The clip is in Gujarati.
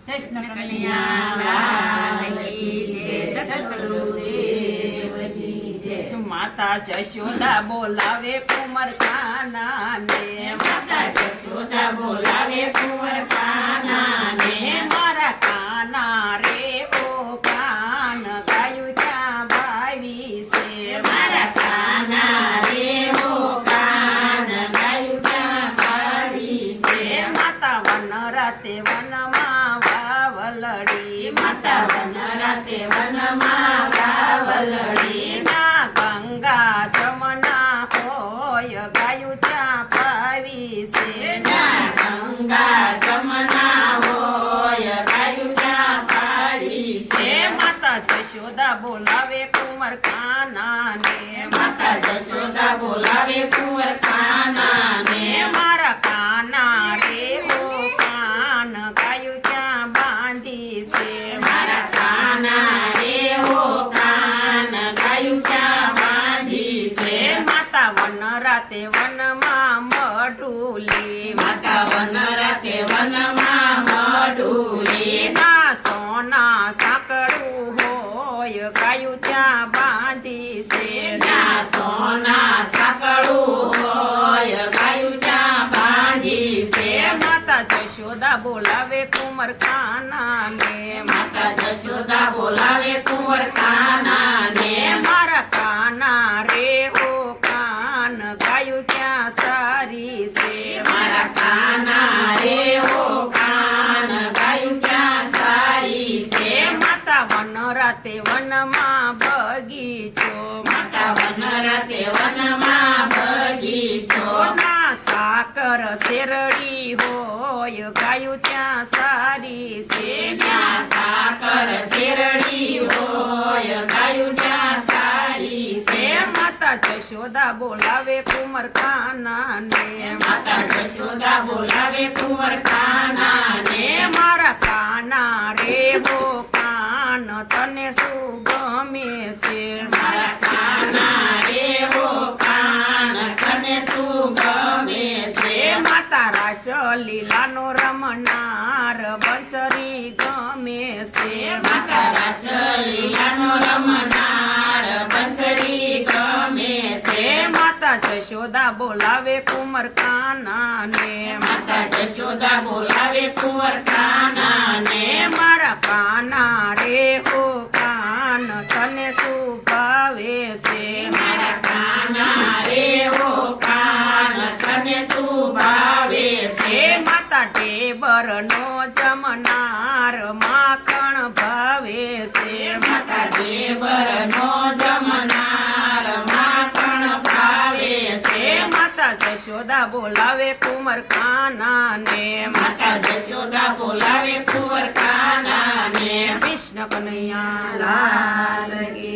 કૃષ્ણ કનૈયા લાલ કી જય, સદગુરુદેવ કી જય। માતા જશોદા બોલાવે કુંવર કાના ને, માતા જશોદા બોલાવે કુંવર કાના ને, મારા કાના રે ઓ કાન ગાયું ક્યાં ભાવી છે, મારા કાના રે ઓ કાન ગાયું ક્યાં ભાવી છે। માતા વન રાતે વનમાં વાવલડી, માતા વન રાતે વનમાં વાવલડી, ના ગંગા જમના હોય ગાયું ત્યાં ભાવી છે, ના ગંગા જમના હોય ગાયું ક્યાં ભાવી છે। માતા જશોદા બોલાવે કુંવર કાના ને, માતા જશોદા બોલાવે કુંવર કાના ને, મારા કાના રે ઓ કાન ગાયું ક્યાં બાંધી છે, મારા કાના રે ઓ કાન ગાયું ક્યાં બાંધી છે। માતા વન રાતે વનમાં મઢુલી, માતા વન રાતે વનમાં મઢુલી, ના સોના સાંકળું હોય ગાયું ત્યાં બાંધી છે, ના સોના સાંકળું હોય ગાયું ક્યાં બાંધી છે। માતા જશોદા બોલાવે કુંવર કાના ને, માતા જશોદા બોલાવે કુંવર કાના ને, મારા કાના રે ઓ કાન ગાયું ક્યાં સારી છે, મારા કાના રે ઓ કાન ગાયું ક્યાં સારી છે। માતા વન રાતે વનમાં બગીચો, માતા વન રાતે વનમાં બગીચો, ના સાકર શેરડી હોય ગાયું ત્યાં સારી છે, ત્યાં સાકર શેરડી હોય ગાયું ક્યાં સારી છે। માતા જશોદા બોલાવે કુંવર કાના ને, માતા જશોદા બોલાવે કુંવર કાના ને, મારા કાના રે હો કાન તને શું ગમે છે, મારા કાના રે ઓ કાન તને શું ગમે છે। માતા રાસ લીલાનો રમનાર બંસરી ગમે છે, માતા રાસ લીલાનો રમનાર બંસરી ગમે છે। માતા જશોદા બોલાવે કુંવર કાના ને, માતા જશોદા બોલાવે કુંવર કાના ને, મારા કાના રે હો કાન તને શું ભાવે છે, મારા કાના રે ઓ કાન તને શું ભાવે છે। માતા ટેબર નો જમનાર માખણ ભાવે છે, માતા દેવર નો જમનાર માખણ ભાવે છે। માતા જશોદા બોલાવે કુંવર કાના ને, માતા જશોદા બોલાવે કુંવર કાના ને, કૃષ્ણ કનૈયા લાલ કી